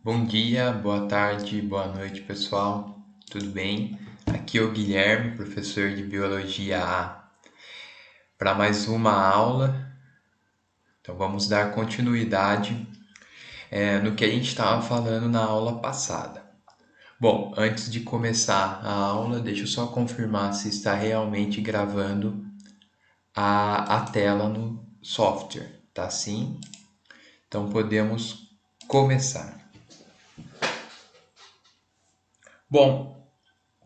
Bom dia, boa tarde, boa noite, pessoal. Tudo bem? Aqui é o Guilherme, professor de Biologia A, para mais uma aula. Então, vamos dar continuidade no que a gente estava falando na aula passada. Bom, antes de começar a aula, deixa eu só confirmar se está realmente gravando a tela no software. Tá sim? Então, podemos começar. Bom,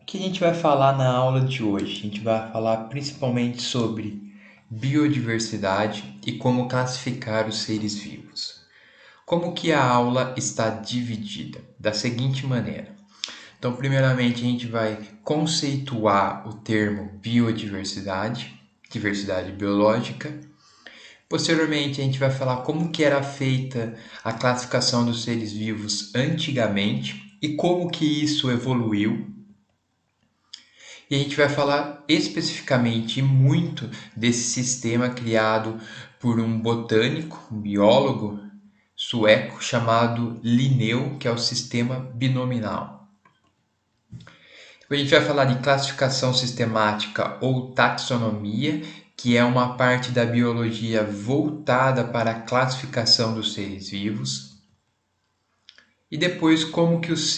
o que a gente vai falar na aula de hoje? A gente vai falar principalmente sobre biodiversidade e como classificar os seres vivos. Como que a aula está dividida? Da seguinte maneira. Então, primeiramente, a gente vai conceituar o termo biodiversidade, diversidade biológica. Posteriormente, a gente vai falar como que era feita a classificação dos seres vivos antigamente e como que isso evoluiu. E a gente vai falar especificamente muito desse sistema criado por um botânico, um biólogo sueco chamado Linneu, que é o sistema binominal. Depois a gente vai falar de classificação sistemática ou taxonomia, que é uma parte da biologia voltada para a classificação dos seres vivos. E depois como que os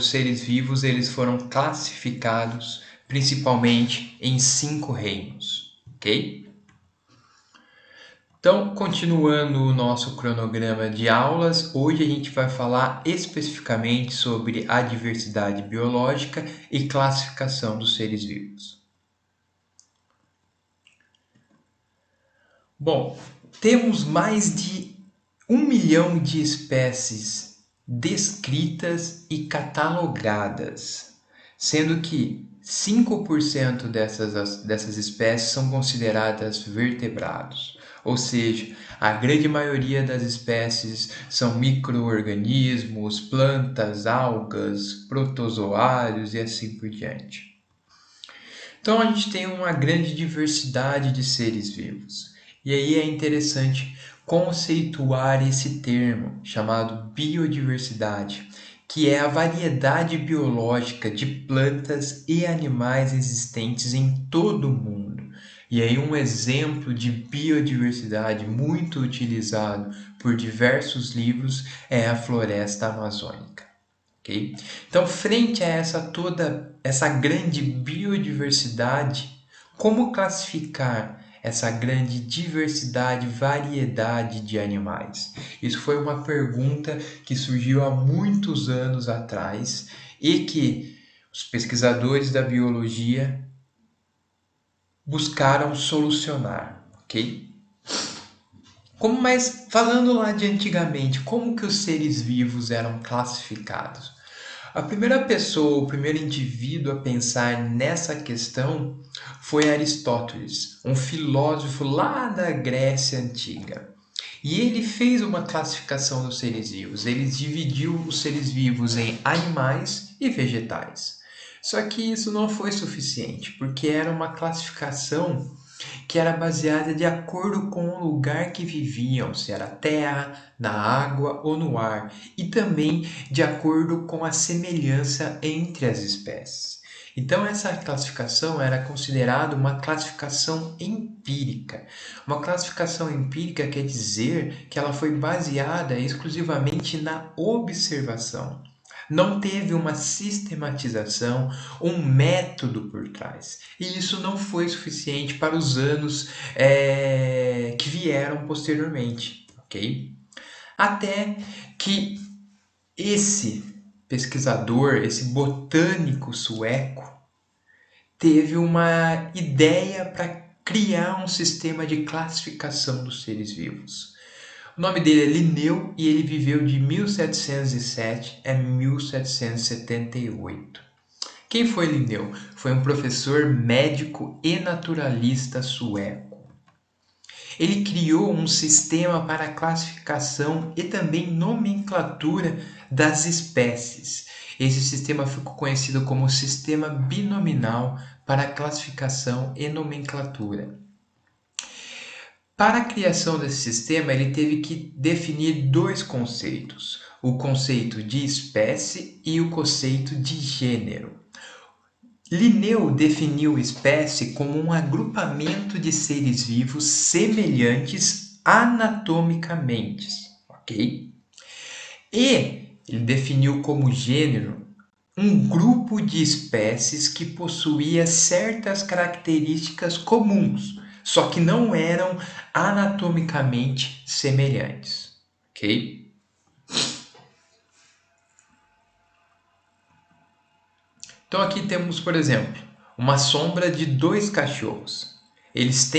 seres vivos eles foram classificados principalmente em 5 reinos, ok? Então, continuando o nosso cronograma de aulas, hoje a gente vai falar especificamente sobre a diversidade biológica e classificação dos seres vivos. Bom, temos mais de 1 milhão de espécies descritas e catalogadas, sendo que 5% dessas espécies são consideradas vertebrados, ou seja, a grande maioria das espécies são micro-organismos, plantas, algas, protozoários e assim por diante. Então a gente tem uma grande diversidade de seres vivos. E aí é interessante conceituar esse termo chamado biodiversidade, que é a variedade biológica de plantas e animais existentes em todo o mundo. E aí um exemplo de biodiversidade muito utilizado por diversos livros é a floresta amazônica. Okay? Então, frente a essa grande biodiversidade, como classificar essa grande diversidade, variedade de animais? Isso foi uma pergunta que surgiu há muitos anos atrás e que os pesquisadores da biologia buscaram solucionar, ok? Mas falando lá de antigamente, como que os seres vivos eram classificados? A primeira pessoa, o primeiro indivíduo a pensar nessa questão foi Aristóteles, um filósofo lá da Grécia Antiga. E ele fez uma classificação dos seres vivos. Ele dividiu os seres vivos em animais e vegetais. Só que isso não foi suficiente, porque era uma classificação que era baseada de acordo com o lugar que viviam, se era terra, na água ou no ar, e também de acordo com a semelhança entre as espécies. Então, essa classificação era considerada uma classificação empírica. Uma classificação empírica quer dizer que ela foi baseada exclusivamente na observação. Não teve uma sistematização, um método por trás. E isso não foi suficiente para os anos que vieram posteriormente, ok? Até que esse pesquisador, esse botânico sueco, teve uma ideia para criar um sistema de classificação dos seres vivos. O nome dele é Linneu e ele viveu de 1707 a 1778. Quem foi Linneu? Foi um professor médico e naturalista sueco. Ele criou um sistema para a classificação e também nomenclatura das espécies. Esse sistema ficou conhecido como sistema binominal para a classificação e nomenclatura. Para a criação desse sistema, ele teve que definir dois conceitos: o conceito de espécie e o conceito de gênero. Linneu definiu espécie como um agrupamento de seres vivos semelhantes anatomicamente, ok? E ele definiu como gênero um grupo de espécies que possuía certas características comuns, só que não eram anatomicamente semelhantes, ok? Então aqui temos, por exemplo, uma sombra de dois cachorros. Eles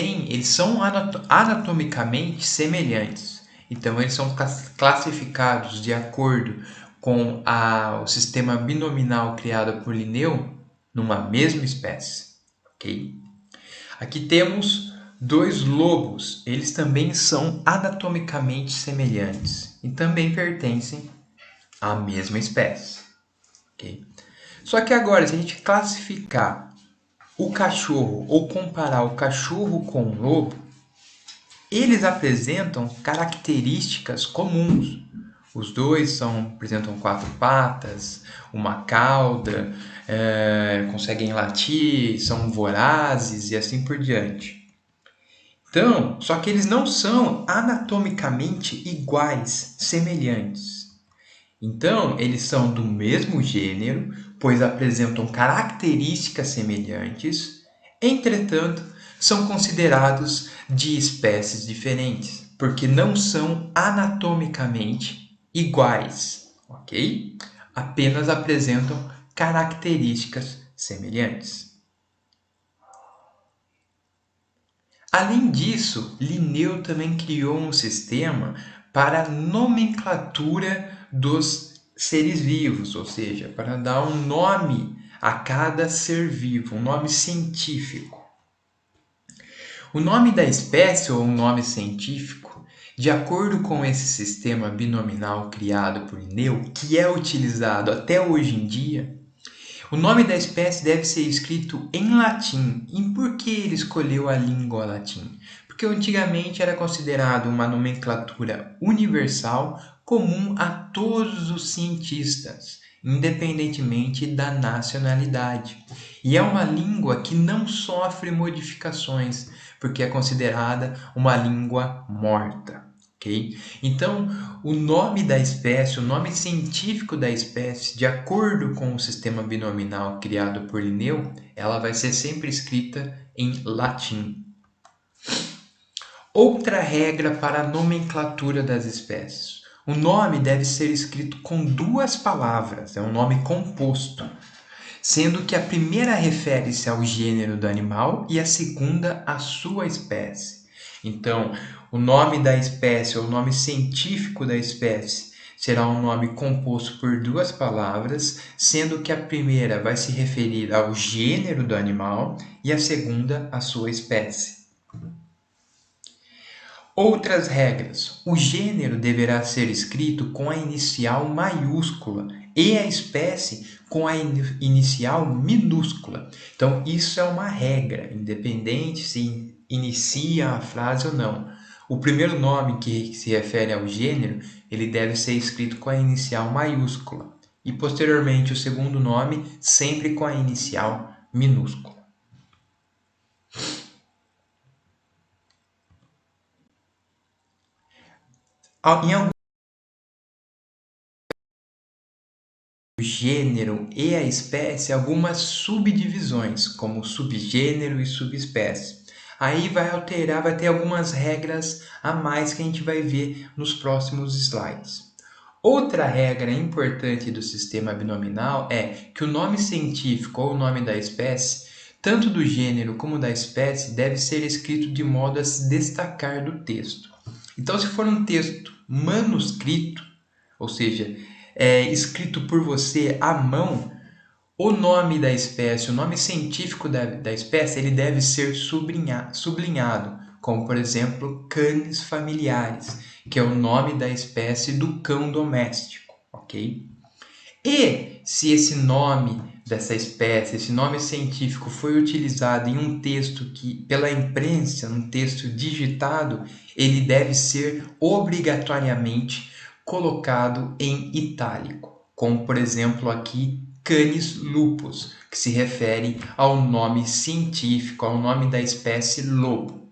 são anatomicamente semelhantes. Então eles são classificados de acordo com o sistema binominal criado por Linneu numa mesma espécie, ok? Aqui temos dois lobos. Eles também são anatomicamente semelhantes e também pertencem à mesma espécie, ok? Só que agora, se a gente classificar o cachorro ou comparar o cachorro com o lobo, eles apresentam características comuns. Os dois apresentam quatro patas, uma cauda, conseguem latir, são vorazes e assim por diante. Então, só que eles não são anatomicamente iguais, semelhantes. Então, eles são do mesmo gênero, pois apresentam características semelhantes, entretanto, são considerados de espécies diferentes, porque não são anatomicamente iguais, ok? Apenas apresentam características semelhantes. Além disso, Linneu também criou um sistema para a nomenclatura dos seres vivos, ou seja, para dar um nome a cada ser vivo, um nome científico. O nome da espécie ou um nome científico, de acordo com esse sistema binominal criado por Linneu, que é utilizado até hoje em dia, o nome da espécie deve ser escrito em latim. E por que ele escolheu a língua latim? Porque antigamente era considerado uma nomenclatura universal comum a todos os cientistas, independentemente da nacionalidade. E é uma língua que não sofre modificações, porque é considerada uma língua morta. Okay? Então, o nome da espécie, o nome científico da espécie, de acordo com o sistema binominal criado por Linneu, ela vai ser sempre escrita em latim. Outra regra para a nomenclatura das espécies. O nome deve ser escrito com duas palavras, é um nome composto, sendo que a primeira refere-se ao gênero do animal e a segunda à sua espécie. Então, o nome da espécie ou o nome científico da espécie será um nome composto por duas palavras, sendo que a primeira vai se referir ao gênero do animal e a segunda à sua espécie. Outras regras. O gênero deverá ser escrito com a inicial maiúscula e a espécie com a inicial minúscula. Então, isso é uma regra, independente se inicia a frase ou não. O primeiro nome que se refere ao gênero, ele deve ser escrito com a inicial maiúscula. E, posteriormente, o segundo nome, sempre com a inicial minúscula. Em algum o gênero e a espécie algumas subdivisões, como subgênero e subespécie. Aí vai alterar, vai ter algumas regras a mais que a gente vai ver nos próximos slides. Outra regra importante do sistema binominal é que o nome científico ou o nome da espécie, tanto do gênero como da espécie, deve ser escrito de modo a se destacar do texto. Então, se for um texto manuscrito, ou seja, escrito por você à mão, o nome da espécie, o nome científico da espécie, ele deve ser sublinhado, como por exemplo, canis familiares, que é o nome da espécie do cão doméstico, ok? E se esse nome dessa espécie, esse nome científico foi utilizado em um texto que, pela imprensa, um texto digitado, ele deve ser obrigatoriamente colocado em itálico, como por exemplo aqui Canis lupus, que se refere ao nome científico, ao nome da espécie lobo.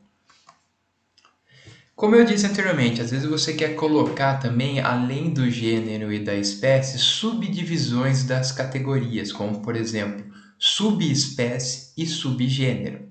Como eu disse anteriormente, às vezes você quer colocar também, além do gênero e da espécie, subdivisões das categorias, como por exemplo, subespécie e subgênero.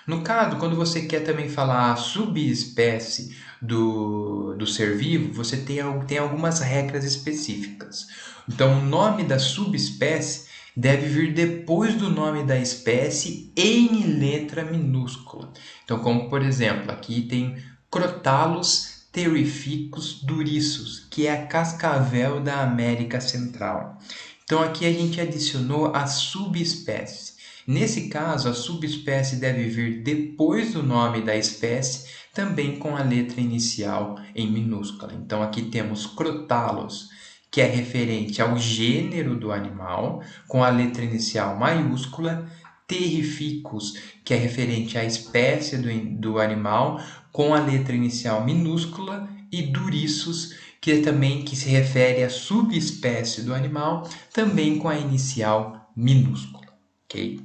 No caso, quando você quer também falar a subespécie do ser vivo, você tem algumas regras específicas. Então, o nome da subespécie deve vir depois do nome da espécie em letra minúscula. Então, como por exemplo, aqui tem Crotalus terrificus duriçus, que é a cascavel da América Central. Então, aqui a gente adicionou a subespécie. Nesse caso, a subespécie deve vir depois do nome da espécie, também com a letra inicial em minúscula. Então, aqui temos Crotalus, que é referente ao gênero do animal, com a letra inicial maiúscula, Terrificus, que é referente à espécie do animal, com a letra inicial minúscula, e Duriçus, que se refere à subespécie do animal, também com a inicial minúscula, ok?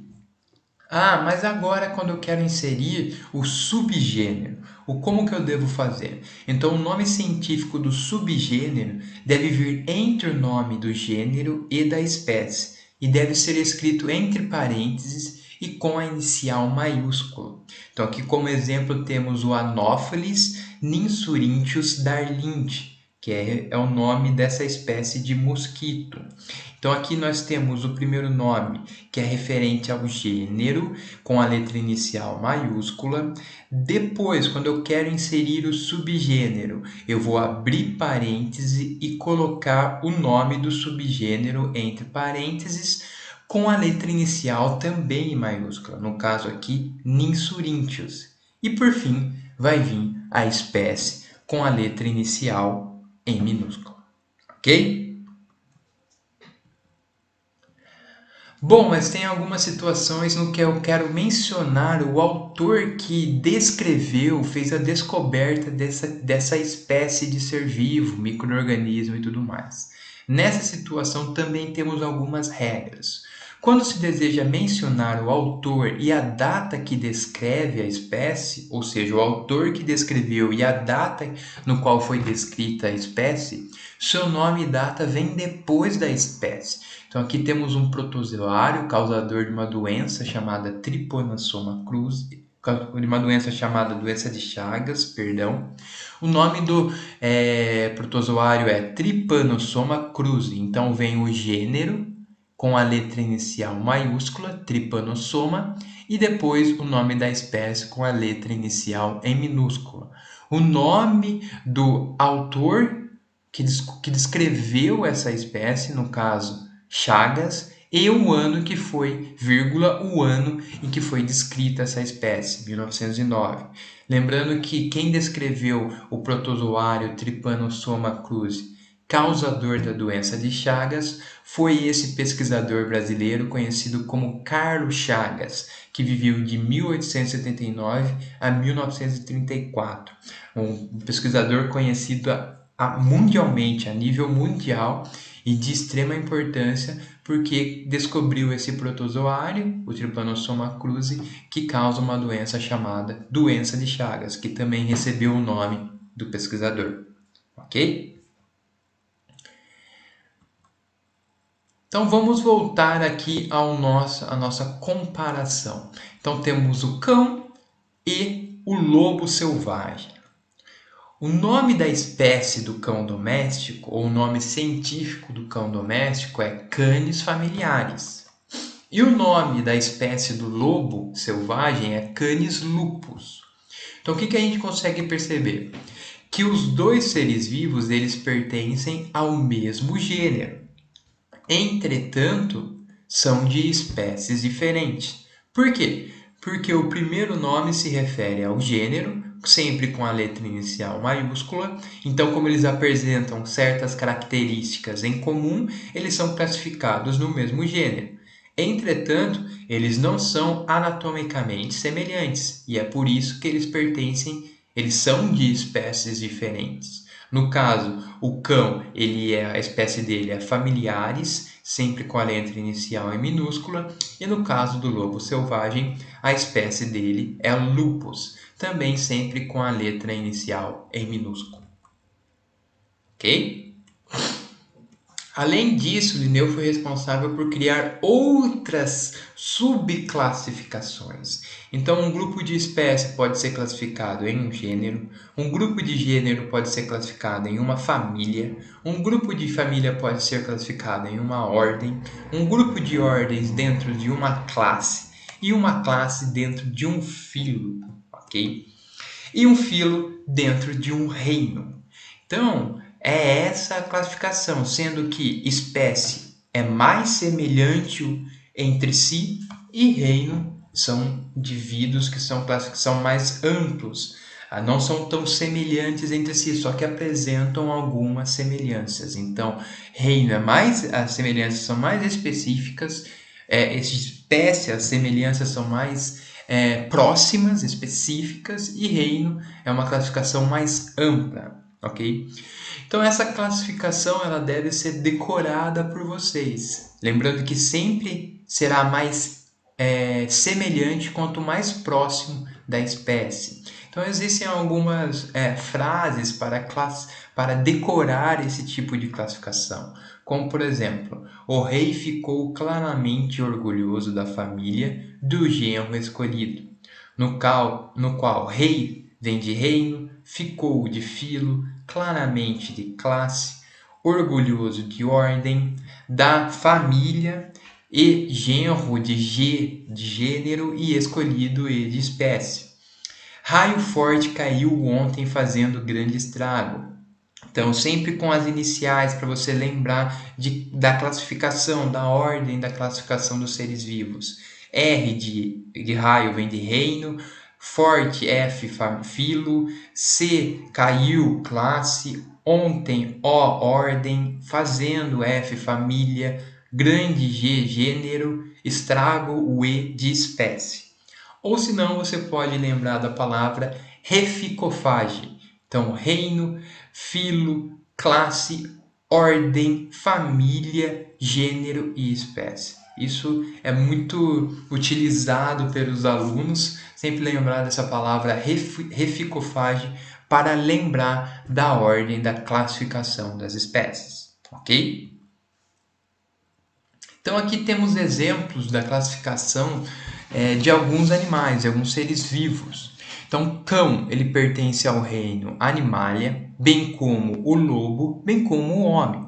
Ah, mas agora quando eu quero inserir o subgênero, como que eu devo fazer? Então, o nome científico do subgênero deve vir entre o nome do gênero e da espécie, e deve ser escrito entre parênteses e com a inicial maiúscula. Então, aqui como exemplo temos o Anopheles ninsuríntius darlindi, que é o nome dessa espécie de mosquito. Então, aqui nós temos o primeiro nome, que é referente ao gênero, com a letra inicial maiúscula. Depois, quando eu quero inserir o subgênero, eu vou abrir parêntese e colocar o nome do subgênero entre parênteses, com a letra inicial também em maiúscula, no caso aqui, Ninsuríntios. E por fim, vai vir a espécie com a letra inicial em minúscula, ok? Bom, mas tem algumas situações no que eu quero mencionar o autor que descreveu, fez a descoberta dessa espécie de ser vivo, micro-organismo e tudo mais. Nessa situação também temos algumas regras. Quando se deseja mencionar o autor e a data que descreve a espécie, ou seja, o autor que descreveu e a data no qual foi descrita a espécie, seu nome e data vêm depois da espécie. Então aqui temos um protozoário causador de uma doença chamada Trypanosoma cruzi, de uma doença chamada doença de Chagas, perdão. O nome do protozoário é Trypanosoma cruzi, então vem o gênero com a letra inicial maiúscula, Trypanosoma, e depois o nome da espécie com a letra inicial em minúscula. O nome do autor que descreveu essa espécie, no caso Chagas, e o ano que foi, vírgula, o ano em que foi descrita essa espécie, 1909. Lembrando que quem descreveu o protozoário Trypanosoma cruzi, causador da doença de Chagas, foi esse pesquisador brasileiro conhecido como Carlos Chagas, que viveu de 1879 a 1934. Um pesquisador conhecido mundialmente, a nível mundial, e de extrema importância porque descobriu esse protozoário, o Trypanosoma cruzi, que causa uma doença chamada doença de Chagas, que também recebeu o nome do pesquisador, ok? Então vamos voltar aqui à nossa comparação. Então temos o cão e o lobo selvagem. O nome da espécie do cão doméstico, ou o nome científico do cão doméstico, é Canis familiaris. E o nome da espécie do lobo selvagem é Canis lupus. Então o que a gente consegue perceber? Que os dois seres vivos eles pertencem ao mesmo gênero. Entretanto, são de espécies diferentes. Por quê? Porque o primeiro nome se refere ao gênero, sempre com a letra inicial maiúscula. Então, como eles apresentam certas características em comum, eles são classificados no mesmo gênero. Entretanto, eles não são anatomicamente semelhantes, e é por isso que eles são de espécies diferentes. No caso, o cão, a espécie dele é familiaris, sempre com a letra inicial em minúscula, e no caso do lobo selvagem, a espécie dele é lupus, também sempre com a letra inicial em minúsculo. Ok? Além disso, Linneu foi responsável por criar outras subclassificações. Então, um grupo de espécie pode ser classificado em um gênero, um grupo de gênero pode ser classificado em uma família, um grupo de família pode ser classificado em uma ordem, um grupo de ordens dentro de uma classe e uma classe dentro de um filo, ok? E um filo dentro de um reino. Então, é essa a classificação, sendo que espécie é mais semelhante entre si e reino são indivíduos que são mais amplos, não são tão semelhantes entre si, só que apresentam algumas semelhanças. Então, reino as semelhanças são mais específicas, espécie, as semelhanças são mais próximas, específicas, e reino é uma classificação mais ampla, ok? Então essa classificação ela deve ser decorada por vocês, lembrando que sempre será mais semelhante quanto mais próximo da espécie. Então existem algumas frases para decorar esse tipo de classificação, como por exemplo, o rei ficou claramente orgulhoso da família do genro escolhido, no qual rei vem de reino, ficou de filo, claramente de classe, orgulhoso de ordem, da família, e genro de gênero, e escolhido e de espécie. Raio forte caiu ontem fazendo grande estrago. Então, sempre com as iniciais para você lembrar da classificação, da ordem da classificação dos seres vivos. R de raio vem de reino, forte, F, filo, C, caiu, classe, ontem, O, ordem, fazendo, F, família, grande, G, gênero, estrago, o E, de espécie. Ou se não, você pode lembrar da palavra reficofage. Então, reino, filo, classe, ordem, família, gênero e espécie. Isso é muito utilizado pelos alunos, sempre lembrar dessa palavra reficofage para lembrar da ordem da classificação das espécies, ok? Então aqui temos exemplos da classificação de alguns animais, de alguns seres vivos. Então, cão, ele pertence ao reino Animalia, bem como o lobo, bem como o homem.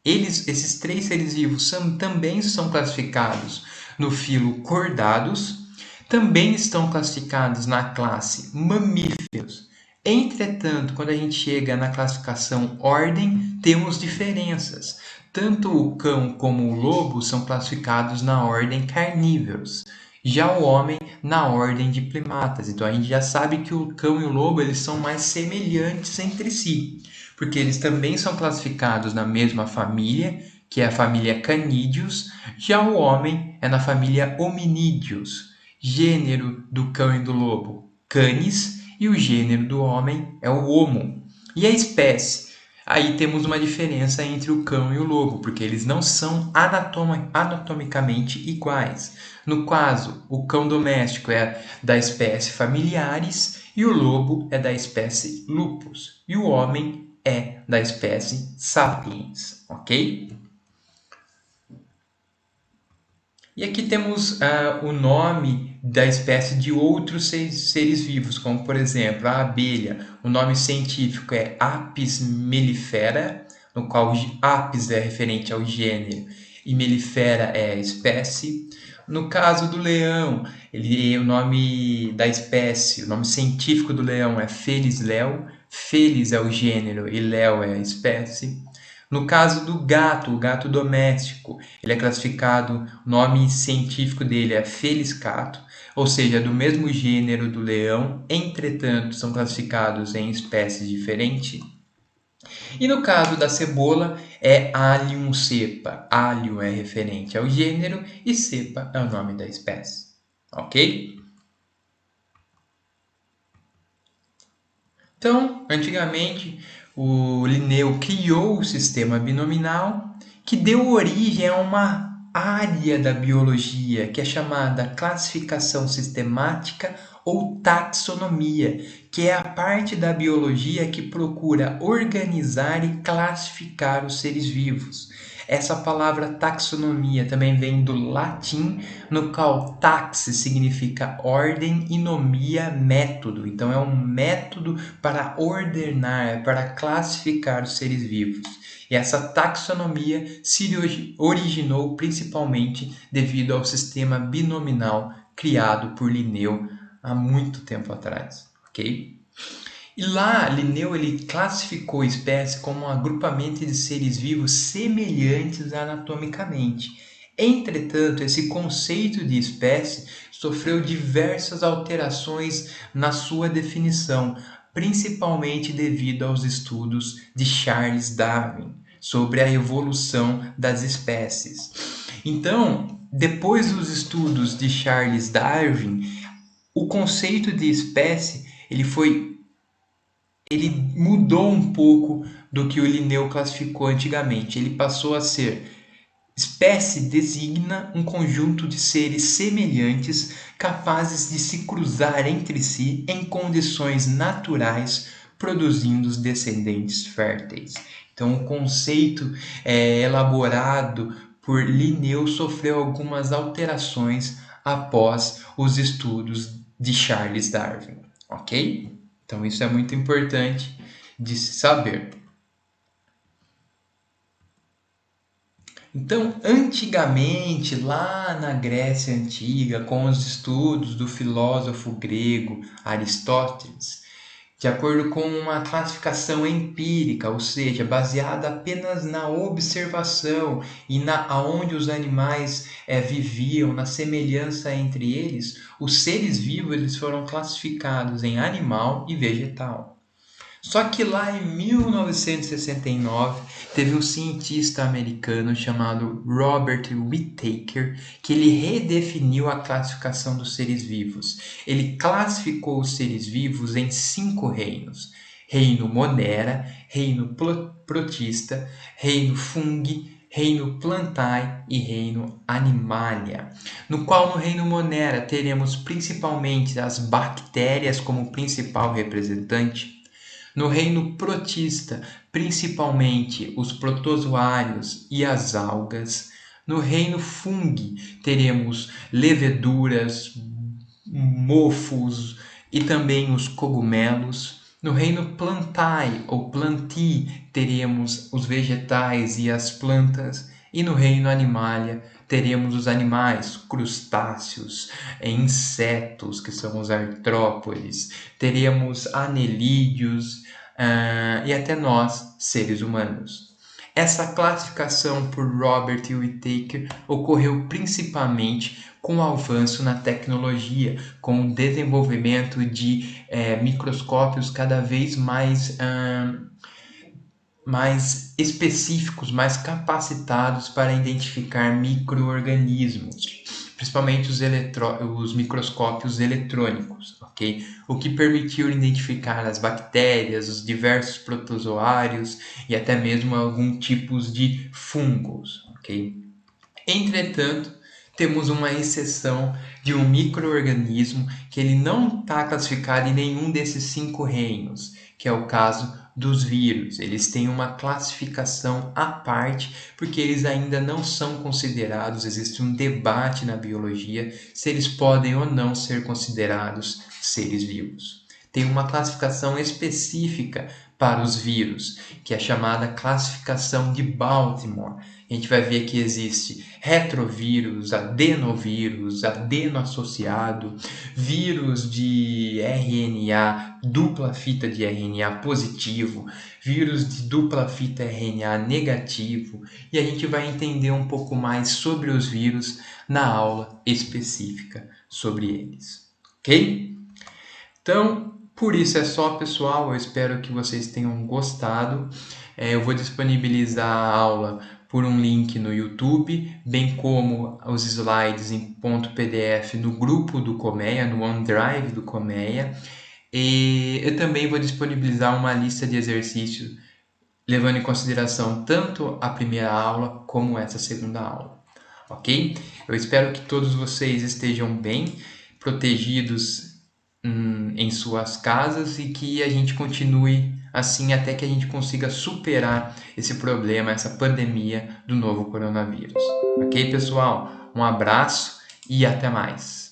Esses três seres vivos também são classificados no filo Chordados, também estão classificados na classe Mamíferos. Entretanto, quando a gente chega na classificação Ordem, temos diferenças. Tanto o cão como o lobo são classificados na ordem Carnívoros, já o homem na ordem de primatas. Então a gente já sabe que o cão e o lobo eles são mais semelhantes entre si, porque eles também são classificados na mesma família, que é a família Canídeos, já o homem é na família Hominídeos. Gênero do cão e do lobo, Canis, e o gênero do homem é o Homo. E a espécie? Aí temos uma diferença entre o cão e o lobo, porque eles não são anatomicamente iguais. No caso, o cão doméstico é da espécie Familiaris e o lobo é da espécie Lupus. E o homem é da espécie Sapiens, ok? E aqui temos o nome da espécie de outros seres vivos, como por exemplo a abelha. O nome científico é Apis mellifera, no qual Apis é referente ao gênero e mellifera é a espécie. No caso do leão, o nome da espécie, o nome científico do leão é Felis leo. Felis é o gênero e leo é a espécie. No caso do gato, o gato doméstico, ele é classificado, o nome científico dele é Felis cato, ou seja, do mesmo gênero do leão, entretanto, são classificados em espécies diferentes. E no caso da cebola, é Allium cepa. Allium é referente ao gênero e cepa é o nome da espécie. Ok? Então, antigamente, o Linneu criou o sistema binominal que deu origem a uma área da biologia que é chamada classificação sistemática ou taxonomia, que é a parte da biologia que procura organizar e classificar os seres vivos. Essa palavra taxonomia também vem do latim, no qual tax significa ordem e nomia método. Então é um método para ordenar, para classificar os seres vivos. E essa taxonomia se originou principalmente devido ao sistema binominal criado por Linneu há muito tempo atrás, ok? E lá, Linneu ele classificou a espécie como um agrupamento de seres vivos semelhantes anatomicamente. Entretanto, esse conceito de espécie sofreu diversas alterações na sua definição, principalmente devido aos estudos de Charles Darwin sobre a evolução das espécies. Então, depois dos estudos de Charles Darwin, o conceito de espécie ele mudou um pouco do que o Linneu classificou antigamente. Ele passou a ser: espécie designa um conjunto de seres semelhantes capazes de se cruzar entre si em condições naturais, produzindo os descendentes férteis. Então, o conceito elaborado por Linneu sofreu algumas alterações após os estudos de Charles Darwin, ok? Então, isso é muito importante de se saber. Então, antigamente, lá na Grécia Antiga, com os estudos do filósofo grego Aristóteles, de acordo com uma classificação empírica, ou seja, baseada apenas na observação e na aonde os animais viviam, na semelhança entre eles, os seres vivos eles foram classificados em animal e vegetal. Só que lá em 1969 teve um cientista americano chamado Robert Whittaker que ele redefiniu a classificação dos seres vivos. Ele classificou os seres vivos em 5 reinos: reino Monera, reino Protista, reino Fungi, reino Plantae e reino Animalia, no qual no reino Monera teremos principalmente as bactérias como principal representante. No reino protista, principalmente os protozoários e as algas. No reino fungi, teremos leveduras, mofos e também os cogumelos. No reino plantae ou plantae, teremos os vegetais e as plantas. E no reino animalia, teremos os animais, crustáceos, insetos, que são os artrópodes, teremos anelídeos, e até nós, seres humanos. Essa classificação por Robert Whittaker ocorreu principalmente com o avanço na tecnologia, com o desenvolvimento de microscópios cada vez mais específicos, mais capacitados para identificar micro-organismos, principalmente os microscópios eletrônicos, ok? O que permitiu identificar as bactérias, os diversos protozoários e até mesmo alguns tipos de fungos, ok? Entretanto, temos uma exceção de um micro-organismo que ele não está classificado em nenhum desses 5 reinos, que é o caso dos vírus. Eles têm uma classificação à parte, porque eles ainda não são considerados, existe um debate na biologia se eles podem ou não ser considerados seres vivos. Tem uma classificação específica para os vírus, que é a chamada classificação de Baltimore. A gente vai ver que existe retrovírus, adenovírus, adeno-associado, vírus de RNA, dupla fita de RNA positivo, vírus de dupla fita RNA negativo, e a gente vai entender um pouco mais sobre os vírus na aula específica sobre eles, ok? Então, por isso é só, pessoal. Eu espero que vocês tenham gostado. Eu vou disponibilizar a aula por um link no YouTube, bem como os slides em ponto PDF no grupo do Colmeia, no OneDrive do Colmeia. E eu também vou disponibilizar uma lista de exercícios, levando em consideração tanto a primeira aula como essa segunda aula, ok? Eu espero que todos vocês estejam bem, protegidos em suas casas e que a gente continue assim até que a gente consiga superar esse problema, essa pandemia do novo coronavírus. Ok, pessoal? Um abraço e até mais.